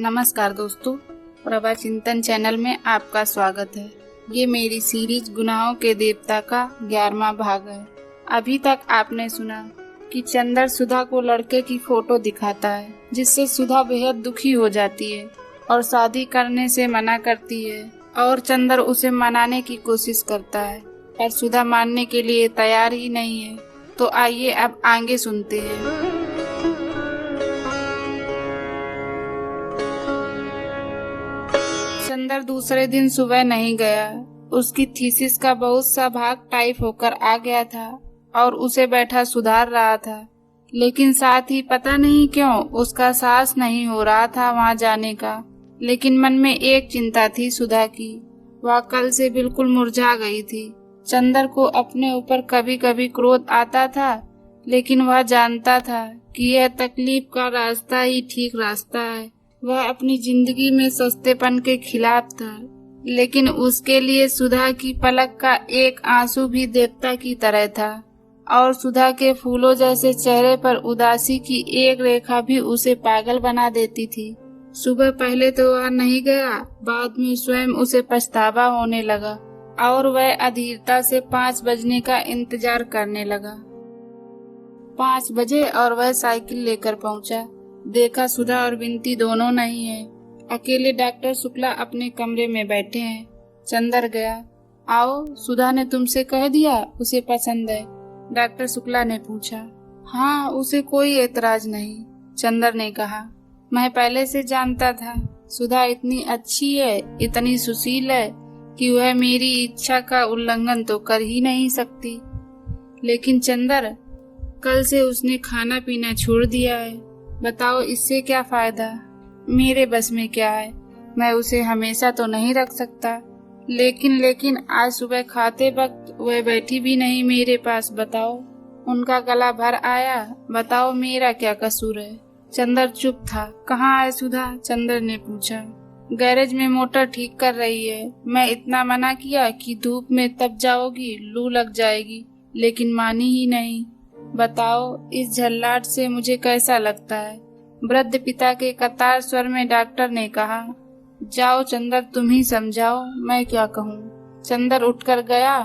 नमस्कार दोस्तों, प्रभा चिंतन चैनल में आपका स्वागत है। ये मेरी सीरीज गुनाहों के देवता का 11वां भाग है। अभी तक आपने सुना कि चंदर सुधा को लड़के की फोटो दिखाता है, जिससे सुधा बेहद दुखी हो जाती है और शादी करने से मना करती है और चंदर उसे मनाने की कोशिश करता है, पर सुधा मानने के लिए तैयार ही नहीं है। तो आइए अब आगे सुनते हैं। चंदर दूसरे दिन सुबह नहीं गया। उसकी थीसिस का बहुत सा भाग टाइप होकर आ गया था और उसे बैठा सुधार रहा था, लेकिन साथ ही पता नहीं क्यों उसका साहस नहीं हो रहा था वहां जाने का। लेकिन मन में एक चिंता थी सुधा की। वह कल से बिल्कुल मुरझा गई थी। चंदर को अपने ऊपर कभी कभी क्रोध आता था, लेकिन वह जानता था कि यह तकलीफ का रास्ता ही ठीक रास्ता है। वह अपनी जिंदगी में सस्तेपन के खिलाफ था, लेकिन उसके लिए सुधा की पलक का एक आंसू भी देवता की तरह था और सुधा के फूलों जैसे चेहरे पर उदासी की एक रेखा भी उसे पागल बना देती थी। सुबह पहले तो वह नहीं गया, बाद में स्वयं उसे पछतावा होने लगा और वह अधीरता से 5 बजने का इंतजार करने लगा। 5 बजे और वह साइकिल लेकर पहुंचा। देखा सुधा और बिंती दोनों नहीं है। अकेले डॉक्टर शुक्ला अपने कमरे में बैठे हैं। चंदर गया। आओ, सुधा ने तुमसे कह दिया उसे पसंद है? डॉक्टर शुक्ला ने पूछा। हाँ, उसे कोई एतराज नहीं, चंदर ने कहा। मैं पहले से जानता था। सुधा इतनी अच्छी है, इतनी सुशील है कि वह मेरी इच्छा का उल्लंघन तो कर ही नहीं सकती। लेकिन चंदर, कल से उसने खाना पीना छोड़ दिया है। बताओ इससे क्या फायदा? मेरे बस में क्या है, मैं उसे हमेशा तो नहीं रख सकता। लेकिन आज सुबह खाते वक्त वह बैठी भी नहीं मेरे पास। बताओ, उनका गला भर आया। बताओ मेरा क्या कसूर है? चंदर चुप था। कहाँ है सुधा? चंदर ने पूछा। गैरेज में मोटर ठीक कर रही है। मैं इतना मना किया कि धूप में तप जाओगी, लू लग जाएगी, लेकिन मानी ही नहीं। बताओ इस झल्लाट से मुझे कैसा लगता है? वृद्ध पिता के कतार स्वर में डॉक्टर ने कहा। जाओ चंदर, तुम ही समझाओ, मैं क्या कहूँ। चंदर उठकर गया।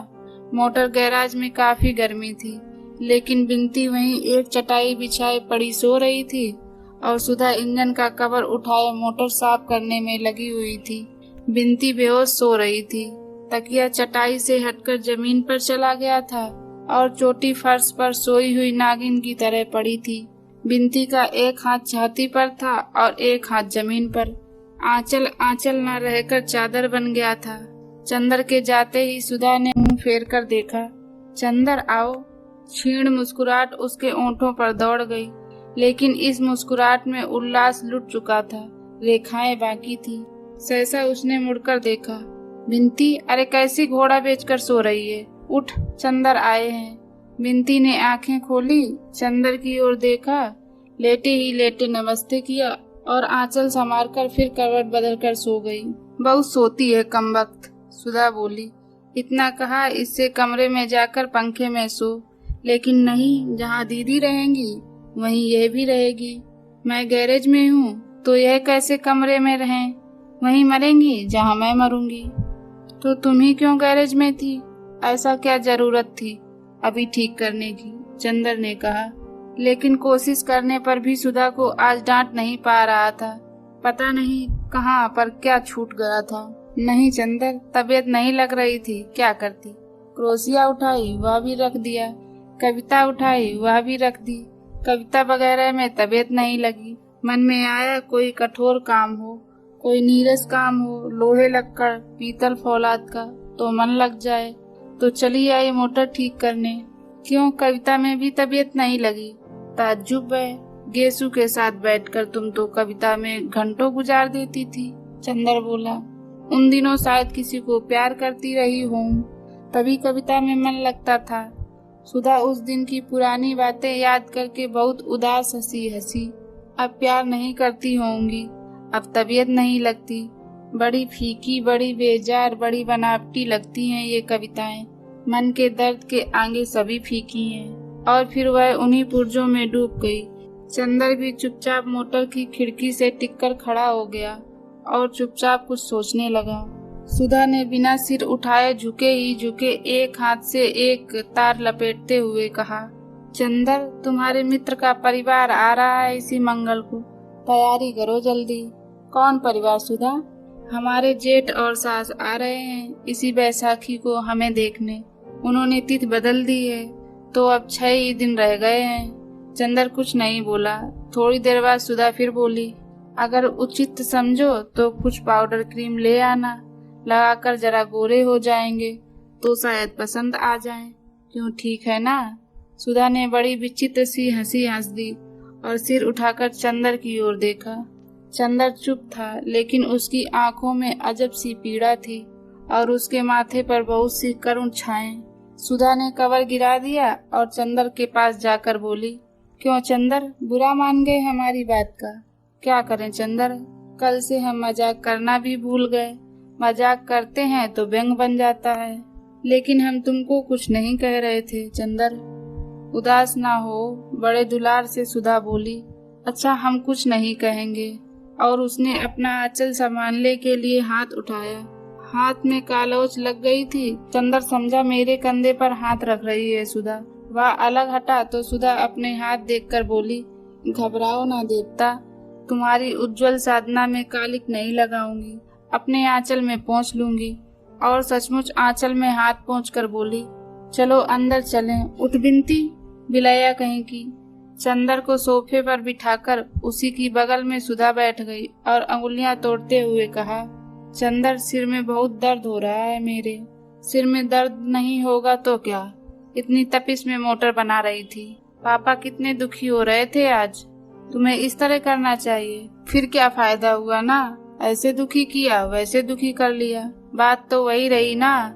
मोटर गैराज में काफी गर्मी थी, लेकिन बिंती वहीं एक चटाई बिछाए पड़ी सो रही थी और सुधा इंजन का कवर उठाए मोटर साफ करने में लगी हुई थी। बिंती बेहोश सो रही थी। तकिया चटाई से हटकर जमीन पर चला गया था और चोटी फर्श पर सोई हुई नागिन की तरह पड़ी थी। बिंती का एक हाथ छाती पर था और एक हाथ जमीन पर। आंचल न रहकर चादर बन गया था। चंदर के जाते ही सुधा ने मुंह फेर कर देखा। चंदर आओ। क्षीण मुस्कुराहट उसके ओंठों पर दौड़ गई, लेकिन इस मुस्कुराहट में उल्लास लुट चुका था, रेखाएं बाकी थी। सहसा उसने मुड़कर देखा। बिंती, अरे कैसी घोड़ा बेचकर सो रही है? उठ, चंदर आए हैं। बिंती ने आंखें खोली, चंदर की ओर देखा, लेटे ही लेटे नमस्ते किया और आंचल संभालकर फिर करवट बदलकर सो गई। बहुत सोती है कमबख्त, सुधा बोली। इतना कहा, इससे कमरे में जाकर पंखे में सो। लेकिन नहीं, जहाँ दीदी रहेंगी वहीं यह भी रहेगी। मैं गैरेज में हूँ तो यह कैसे कमरे में रहें? वहीं मरेंगी जहाँ मैं मरूंगी। तो तुम ही क्यों गैरेज में थी? ऐसा क्या जरूरत थी अभी ठीक करने की? चंदर ने कहा। लेकिन कोशिश करने पर भी सुधा को आज डांट नहीं पा रहा था। पता नहीं कहाँ पर क्या छूट गया था। नहीं चंदर, तबीयत नहीं लग रही थी, क्या करती? क्रोशिया उठाई, वह भी रख दिया। कविता उठाई, वह भी रख दी। कविता वगैरह में तबीयत नहीं लगी। मन में आया कोई कठोर काम हो, कोई नीरस काम हो, लोहे लक्कड़ पीतल फौलाद का, तो मन लग जाए। तो चली आई मोटर ठीक करने। क्यों, कविता में भी तबीयत नहीं लगी? ताज्जुब है, गेसु के साथ बैठकर तुम तो कविता में घंटों गुजार देती थी। चंदर बोला। उन दिनों शायद किसी को प्यार करती रही हूँ, तभी कविता में मन लगता था। सुधा उस दिन की पुरानी बातें याद करके बहुत उदास हंसी। अब प्यार नहीं करती होंगी, अब तबीयत नहीं लगती। बड़ी फीकी, बड़ी बेजार, बड़ी बनावटी लगती हैं ये कविताएं। मन के दर्द के आगे सभी फीकी हैं। और फिर वह उन्हीं पुर्जों में डूब गई चंदर भी चुपचाप मोटर की खिड़की से टिककर खड़ा हो गया और चुपचाप कुछ सोचने लगा। सुधा ने बिना सिर उठाए झुके ही झुके एक हाथ से एक तार लपेटते हुए कहा, चंदर, तुम्हारे मित्र का परिवार आ रहा है इसी मंगल को, तैयारी करो जल्दी। कौन परिवार सुधा? हमारे जेठ और सास आ रहे हैं इसी बैसाखी को हमें देखने। उन्होंने तिथि बदल दी है तो अब 6 ही दिन रह गए हैं। चंदर कुछ नहीं बोला। थोड़ी देर बाद सुधा फिर बोली, अगर उचित समझो तो कुछ पाउडर क्रीम ले आना, लगाकर जरा गोरे हो जाएंगे तो शायद पसंद आ जाए। क्यों, ठीक है ना? सुधा ने बड़ी विचित्र सी हंसी हंस दी और सिर उठाकर चंदर की ओर देखा। चंदर चुप था, लेकिन उसकी आंखों में अजब सी पीड़ा थी और उसके माथे पर बहुत सी करुण छाएं। सुधा ने कवर गिरा दिया और चंदर के पास जाकर बोली, क्यों चंदर, बुरा मान गए हमारी बात का? क्या करें चंदर, कल से हम मजाक करना भी भूल गए। मजाक करते हैं तो व्यंग बन जाता है। लेकिन हम तुमको कुछ नहीं कह रहे थे चंदर। उदास ना हो, बड़े दुलार से सुधा बोली। अच्छा, हम कुछ नहीं कहेंगे। और उसने अपना आंचल संभालने के लिए हाथ उठाया। हाथ में कालोच लग गई थी। चंदर समझा मेरे कंधे पर हाथ रख रही है सुधा। वह अलग हटा तो सुधा अपने हाथ देखकर बोली, घबराओ ना देवता, तुम्हारी उज्जवल साधना में कालिक नहीं लगाऊंगी, अपने आंचल में पहुँच लूंगी। और सचमुच आंचल में हाथ पहुँचकर बोली, चलो अंदर चलें। उठ बिनती, बिलैया कहीं की। चंदर को सोफे पर बिठाकर उसी की बगल में सुधा बैठ गई और अंगुलियां तोड़ते हुए कहा, चंदर, सिर में बहुत दर्द हो रहा है मेरे। सिर में दर्द नहीं होगा तो क्या, इतनी तपिश में मोटर बना रही थी। पापा कितने दुखी हो रहे थे आज। तुम्हें इस तरह करना चाहिए। फिर क्या फायदा हुआ ना, ऐसे दुखी किया वैसे दुखी कर लिया। बात तो वही रही ना।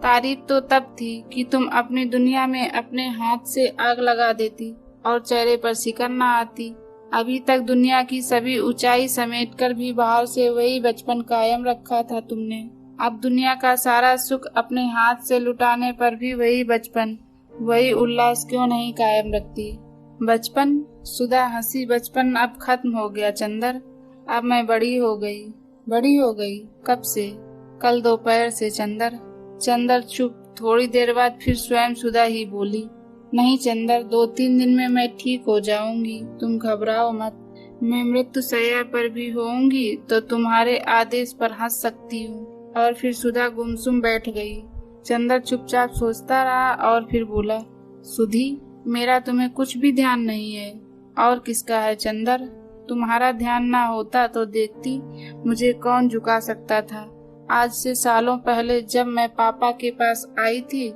तारीफ तो तब थी कि तुम अपनी दुनिया में अपने हाथ से आग लगा देती और चेहरे पर सिकन न आती। अभी तक दुनिया की सभी ऊंचाई समेटकर भी बाहर से वही बचपन कायम रखा था तुमने। अब दुनिया का सारा सुख अपने हाथ से लुटाने पर भी वही बचपन, वही उल्लास क्यों नहीं कायम रखती? बचपन? सुधा हंसी। बचपन अब खत्म हो गया चंदर। अब मैं बड़ी हो गई। बड़ी हो गई? कब से? कल दोपहर से चंदर। चंदर चुप। थोड़ी देर बाद फिर स्वयं सुधा ही बोली, नहीं चंदर, 2-3 दिन में मैं ठीक हो जाऊंगी, तुम घबराओ मत। मैं मृत्यु शैया पर भी होऊंगी तो तुम्हारे आदेश पर हंस सकती हूँ। और फिर सुधा गुमसुम बैठ गई। चंदर चुपचाप सोचता रहा और फिर बोला, सुधी, मेरा तुम्हें कुछ भी ध्यान नहीं है। और किसका है चंदर? तुम्हारा ध्यान ना होता तो देखती मुझे कौन झुका सकता था। आज से सालों पहले जब मैं पापा के पास आई थी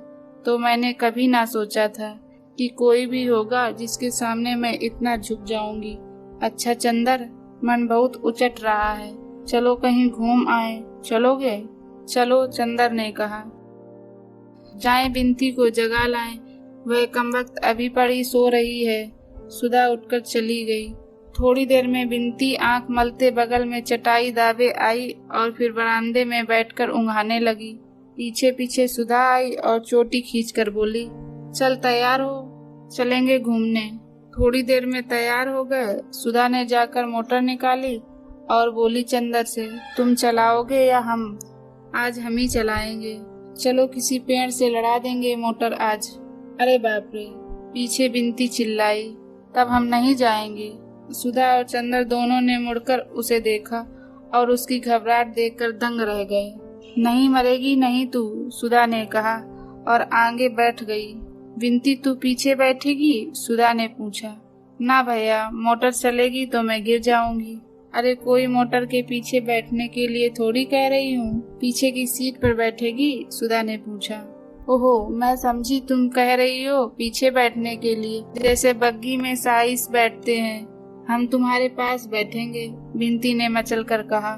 तो मैंने कभी ना सोचा था कि कोई भी होगा जिसके सामने मैं इतना झुक जाऊंगी। अच्छा चंदर, मन बहुत उचट रहा है, चलो कहीं घूम आए। चलोगे? चलो, चंदर ने कहा। जाएं, बिनती को जगा लाएं, वह कमबख्त अभी पड़ी सो रही है। सुधा उठकर चली गई। थोड़ी देर में बिनती आंख मलते बगल में चटाई दावे आई और फिर बरामदे में बैठकर ऊँघाने लगी। पीछे पीछे सुधा आई और चोटी खींचकर बोली, चल तैयार हो, चलेंगे घूमने। थोड़ी देर में तैयार हो गए। सुधा ने जाकर मोटर निकाली और बोली चंदर से, तुम चलाओगे या हम? आज हम ही चलाएंगे। चलो किसी पेड़ से लड़ा देंगे मोटर आज। अरे बाप रे, पीछे बिनती चिल्लाई। तब हम नहीं जाएंगे। सुधा और चंदर दोनों ने मुड़कर उसे देखा और उसकी घबराहट देखकर दंग रह गए। नहीं मरेगी नहीं तू, सुधा ने कहा और आगे बैठ गई। बिनती, तू पीछे बैठेगी? सुधा ने पूछा। ना भैया, मोटर चलेगी तो मैं गिर जाऊंगी। अरे कोई मोटर के पीछे बैठने के लिए थोड़ी कह रही हूँ। पीछे की सीट पर बैठेगी? सुधा ने पूछा। ओहो, मैं समझी तुम कह रही हो पीछे बैठने के लिए, जैसे बग्गी में साइस बैठते हैं। हम तुम्हारे पास बैठेंगे, बिनती ने मचल कर कहा।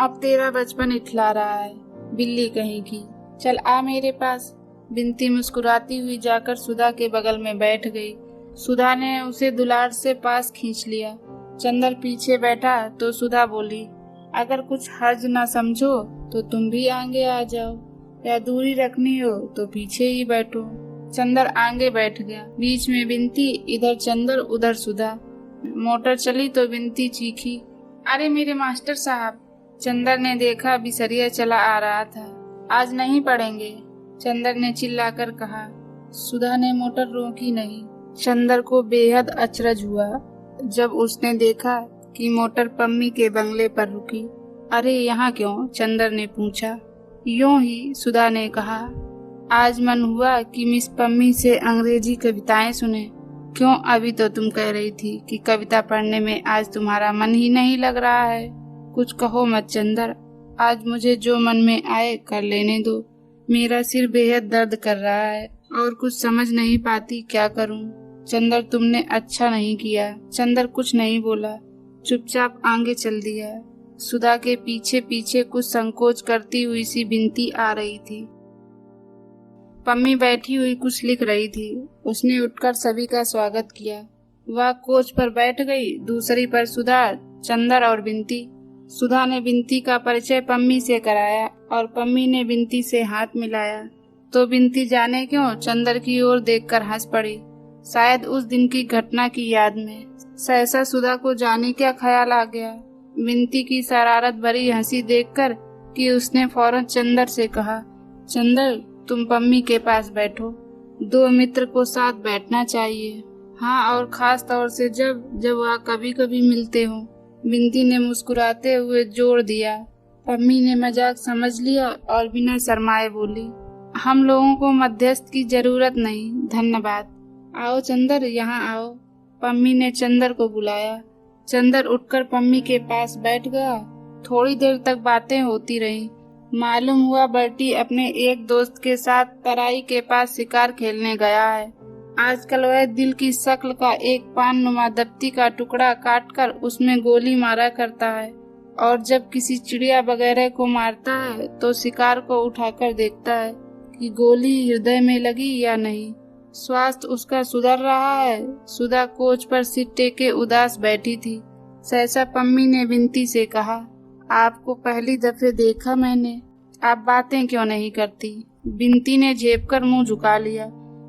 अब तेरा बचपन इठला रहा है, बिल्ली कहीं की। चल आ मेरे पास। बिनती मुस्कुराती हुई जाकर सुधा के बगल में बैठ गई। सुधा ने उसे दुलार से पास खींच लिया। चंदर पीछे बैठा तो सुधा बोली, अगर कुछ हर्ज ना समझो तो तुम भी आगे आ जाओ, या दूरी रखनी हो तो पीछे ही बैठो। चंदर आगे बैठ गया। बीच में बिनती, इधर चंदर उधर सुधा। मोटर चली तो बिनती चीखी, अरे मेरे मास्टर साहब। चंदर ने देखा बिसरिया चला आ रहा था। आज नहीं पढ़ेंगे, चंदर ने चिल्लाकर कहा। सुधा ने मोटर रोकी नहीं। चंदर को बेहद अचरज हुआ जब उसने देखा कि मोटर पम्मी के बंगले पर रुकी। अरे यहाँ क्यों? चंदर ने पूछा। यूं ही, सुधा ने कहा। आज मन हुआ कि मिस पम्मी से अंग्रेजी कविताएं सुने। क्यों, अभी तो तुम कह रही थी कि कविता पढ़ने में आज तुम्हारा मन ही नहीं लग रहा है। कुछ कहो मत चंदर, आज मुझे जो मन में आए कर लेने दो। मेरा सिर बेहद दर्द कर रहा है और कुछ समझ नहीं पाती क्या करूं। चंदर, तुमने अच्छा नहीं किया। चंदर कुछ नहीं बोला, चुपचाप आगे चल दिया। सुधा के पीछे पीछे कुछ संकोच करती हुई सी बिनती आ रही थी। पम्मी बैठी हुई कुछ लिख रही थी। उसने उठकर सभी का स्वागत किया। वह कोच पर बैठ गई, दूसरी पर सुधा, चंदर और बिनती। सुधा ने बिनती का परिचय पम्मी से कराया और पम्मी ने बिनती से हाथ मिलाया तो बिनती जाने क्यों चंदर की ओर देखकर हंस पड़ी, शायद उस दिन की घटना की याद में। सहसा सुधा को जाने क्या ख्याल आ गया बिनती की शरारत भरी हंसी देखकर कि उसने फौरन चंदर से कहा, चंदर तुम पम्मी के पास बैठो। दो मित्र को साथ बैठना चाहिए। हाँ, और खास तौर से जब वह कभी कभी मिलते हो। बिनती ने मुस्कुराते हुए जोर दिया। पम्मी ने मजाक समझ लिया और बिना शर्माए बोली, हम लोगों को मध्यस्थ की जरूरत नहीं, धन्यवाद। आओ चंदर, यहाँ आओ। पम्मी ने चंदर को बुलाया। चंदर उठकर पम्मी के पास बैठ गया। थोड़ी देर तक बातें होती रही। मालूम हुआ बर्टी अपने एक दोस्त के साथ तराई के पास शिकार खेलने गया है। आजकल वह दिल की शक्ल का एक पान नुमा दफ्ती का टुकड़ा काटकर उसमें गोली मारा करता है और जब किसी चिड़िया वगैरह को मारता है तो शिकार को उठाकर देखता है कि गोली हृदय में लगी या नहीं। स्वास्थ्य उसका सुधर रहा है। सुधा कोच पर सिर टेके उदास बैठी थी। सहसा पम्मी ने बिनती से कहा, आपको पहली दफे देखा मैंने, आप बातें क्यों नहीं करती? बिनती ने झेपकर मुंह झुका लिया।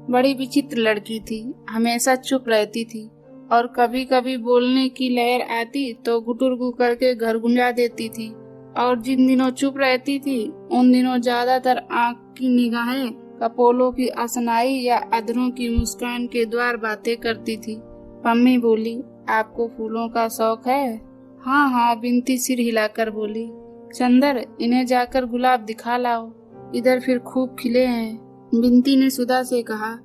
बड़ी विचित्र लड़की थी, हमेशा चुप रहती थी और कभी कभी बोलने की लहर आती तो गुटुरगु करके घर गुंजा देती थी और जिन दिनों चुप रहती थी उन दिनों ज्यादातर आंख की निगाहें कपोलों की असनाई या अधरों की मुस्कान के द्वार बातें करती थी। पम्मी बोली, आपको फूलों का शौक है? हाँ हाँ, बिनती सिर हिलाकर बोली। चंदर, इन्हें जाकर गुलाब दिखा लाओ, इधर फिर खूब खिले हैं। बिनती ने सुधा से कहा,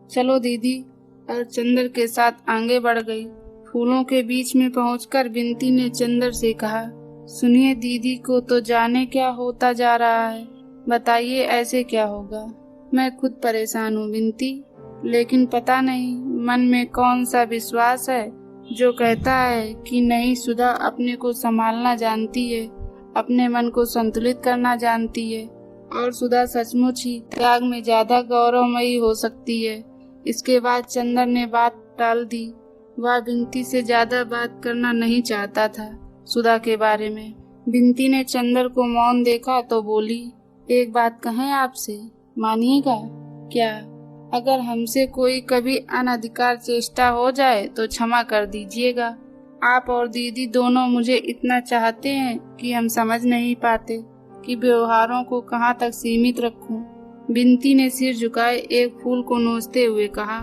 चलो दीदी, और चंदर के साथ आगे बढ़ गई। फूलों के बीच में पहुंचकर बिनती ने चंदर से कहा, सुनिए दीदी को तो जाने क्या होता जा रहा है, बताइए ऐसे क्या होगा। मैं खुद परेशान हूँ बिनती, लेकिन पता नहीं मन में कौन सा विश्वास है जो कहता है कि नहीं, सुधा अपने को संभालना जानती है, अपने मन को संतुलित करना जानती है और सुधा सचमुच ही त्याग में ज्यादा गौरवमयी हो सकती है। इसके बाद चंदर ने बात टाल दी। वह बिनती से ज्यादा बात करना नहीं चाहता था सुधा के बारे में। बिनती ने चंदर को मौन देखा तो बोली, एक बात कहें आपसे, मानिएगा क्या? अगर हमसे कोई कभी अनधिकार चेष्टा हो जाए तो क्षमा कर दीजिएगा। आप और दीदी दोनों मुझे इतना चाहते हैं कि हम समझ नहीं पाते कि व्यवहारों को कहाँ तक सीमित रखूं। बिनती ने सिर झुकाए एक फूल को नोचते हुए कहा।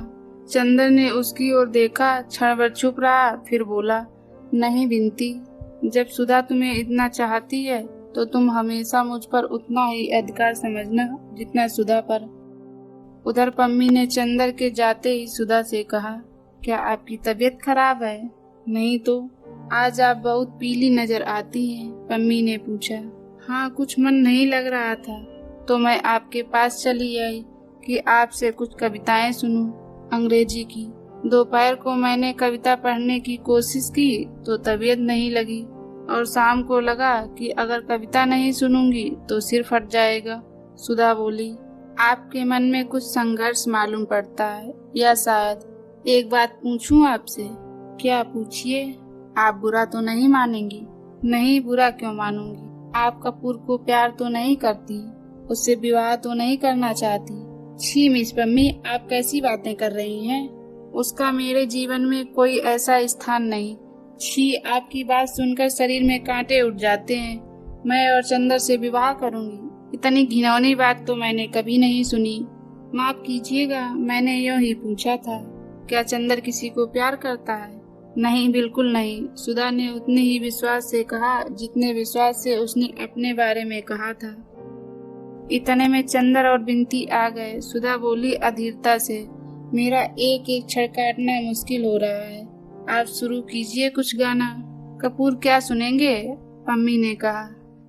चंदर ने उसकी ओर देखा, क्षण भर चुप रहा, फिर बोला, नहीं बिनती, जब सुधा तुम्हें इतना चाहती है तो तुम हमेशा मुझ पर उतना ही अधिकार समझना जितना सुधा पर। उधर पम्मी ने चंदर के जाते ही सुधा से कहा, क्या आपकी तबीयत खराब है? नहीं तो, आज आप बहुत पीली नजर आती हैं। पम्मी ने पूछा। हाँ, कुछ मन नहीं लग रहा था तो मैं आपके पास चली आई कि आपसे कुछ कविताएं सुनूं, अंग्रेजी की। दोपहर को मैंने कविता पढ़ने की कोशिश की तो तबीयत नहीं लगी और शाम को लगा कि अगर कविता नहीं सुनूंगी तो सिर फट जाएगा। सुधा बोली, आपके मन में कुछ संघर्ष मालूम पड़ता है, या शायद एक बात पूछूं आपसे? क्या? पूछिए। आप बुरा तो नहीं मानेंगी? नहीं, बुरा क्यों मानूंगी? आप कपूर को प्यार तो नहीं करती, उससे विवाह तो नहीं करना चाहती? छी मिस पम्मी, आप कैसी बातें कर रही हैं? उसका मेरे जीवन में कोई ऐसा स्थान नहीं। छी, आपकी बात सुनकर शरीर में कांटे उठ जाते हैं। मैं और चंदर से विवाह करूंगी। इतनी घिनौनी बात तो मैंने कभी नहीं सुनी। माफ कीजिएगा, मैंने यूं ही पूछा था। क्या चंदर किसी को प्यार करता है? नहीं, बिल्कुल नहीं। सुधा ने उतने ही विश्वास से कहा जितने विश्वास से उसने अपने बारे में कहा था। इतने में चंदर और बिंती आ गए। सुधा बोली अधीरता से, मेरा एक एक क्षण काटना मुश्किल हो रहा है। आप शुरू कीजिए कुछ गाना। कपूर क्या सुनेंगे? पम्मी ने कहा।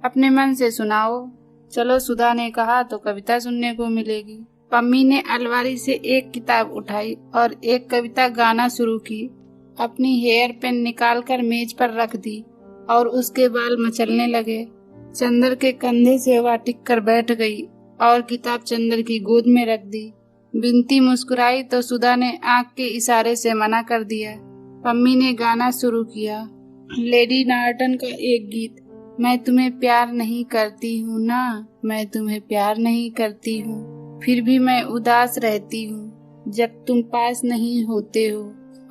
अपने मन से सुनाओ। चलो, सुधा ने कहा, तो कविता सुनने को मिलेगी। पम्मी ने अलमारी से एक किताब उठाई और एक कविता गाना शुरू की। अपनी हेयर पेन निकालकर मेज पर रख दी और उसके बाल मचलने लगे। चंदर के कंधे से वह टिक कर बैठ गई और किताब चंदर की गोद में रख दी। बिंती मुस्कुराई तो सुधा ने आंख के इशारे से मना कर दिया। पम्मी ने गाना शुरू किया। लेडी नार्टन का एक गीत, मैं तुम्हें प्यार नहीं करती हूँ ना, मैं तुम्हें प्यार नहीं करती हूँ, फिर भी मैं उदास रहती हूँ जब तुम पास नहीं होते हो,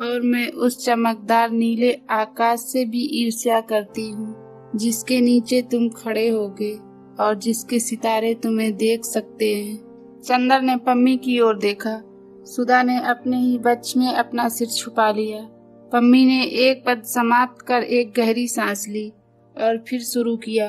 और मैं उस चमकदार नीले आकाश से भी ईर्ष्या करती हूँ जिसके नीचे तुम खड़े होगे और जिसके सितारे तुम्हें देख सकते हैं। चंदर ने पम्मी की ओर देखा। सुधा ने अपने ही बच में अपना सिर छुपा लिया। पम्मी ने एक पद समाप्त कर एक गहरी सांस ली और फिर शुरू किया।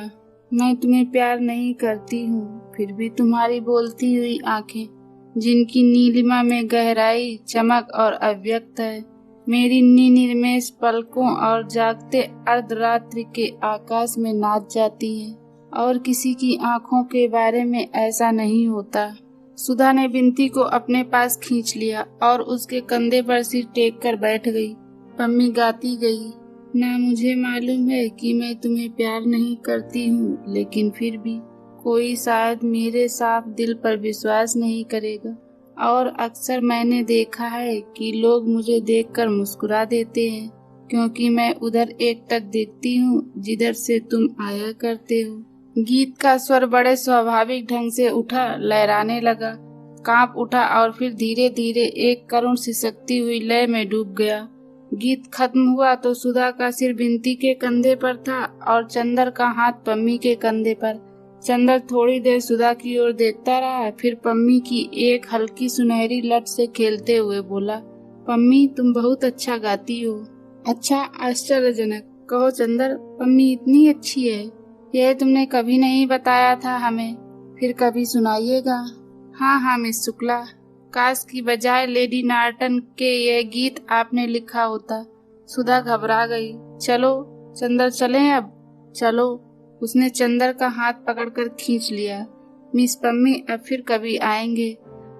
मैं तुम्हें प्यार नहीं करती हूँ, फिर भी तुम्हारी बोलती हुई आंखें, जिनकी नीलिमा में गहराई, चमक और अव्यक्त है, मेरी निर्मेष पलकों और जागते अर्धरात्रि के आकाश में नाच जाती हैं। और किसी की आंखों के बारे में ऐसा नहीं होता। सुधा ने बिंती को अपने पास खींच लिया और उसके कंधे पर सिर टेक कर बैठ गई। पम्मी गाती गई, ना मुझे मालूम है कि मैं तुम्हें प्यार नहीं करती हूँ, लेकिन फिर भी कोई शायद मेरे साफ दिल पर विश्वास नहीं करेगा। और अक्सर मैंने देखा है कि लोग मुझे देखकर मुस्कुरा देते हैं, क्योंकि मैं उधर एकटक देखती हूँ जिधर से तुम आया करते हो। गीत का स्वर बड़े स्वाभाविक ढंग से उठा, लहराने लगा, कांप उठा और फिर धीरे धीरे एक करुण सिसकती हुई लय में डूब गया। गीत खत्म हुआ तो सुधा का सिर बिंती के कंधे पर था और चंदर का हाथ पम्मी के कंधे पर। चंदर थोड़ी देर सुधा की ओर देखता रहा, फिर पम्मी की एक हल्की सुनहरी लट से खेलते हुए बोला, पम्मी तुम बहुत अच्छा गाती हो। अच्छा, आश्चर्यजनक। कहो चंदर, पम्मी इतनी अच्छी है, यह तुमने कभी नहीं बताया था हमें। फिर कभी सुनाइएगा। हाँ मिस शुक्ला, काश की बजाय लेडी नार्टन के यह गीत आपने लिखा होता। सुधा घबरा गई। चलो चंदर, चलें अब। चलो। उसने चंदर का हाथ पकड़कर खींच लिया। मिस पम्मी, अब फिर कभी आएंगे,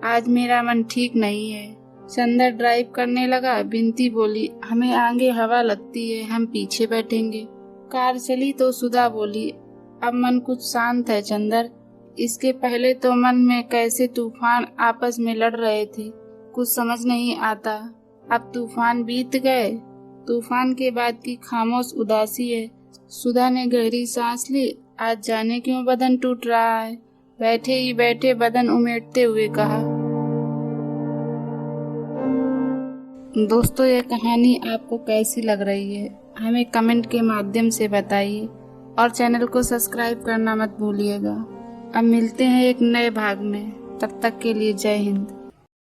आज मेरा मन ठीक नहीं है। चंदर ड्राइव करने लगा। बिंती बोली, हमें आगे हवा लगती है, हम पीछे बैठेंगे। कार चली तो सुधा बोली, अब मन कुछ शांत है चंदर। इसके पहले तो मन में कैसे तूफान आपस में लड़ रहे थे, कुछ समझ नहीं आता। अब तूफान बीत गए, तूफान के बाद की खामोश उदासी है। सुधा ने गहरी सांस ली। आज जाने क्यों बदन टूट रहा है। बैठे ही बैठे बदन उमेटते हुए कहा। दोस्तों, ये कहानी आपको कैसी लग रही है हमें कमेंट के माध्यम से बताइए और चैनल को सब्सक्राइब करना मत भूलिएगा। अब मिलते हैं एक नए भाग में, तब तक के लिए जय हिंद।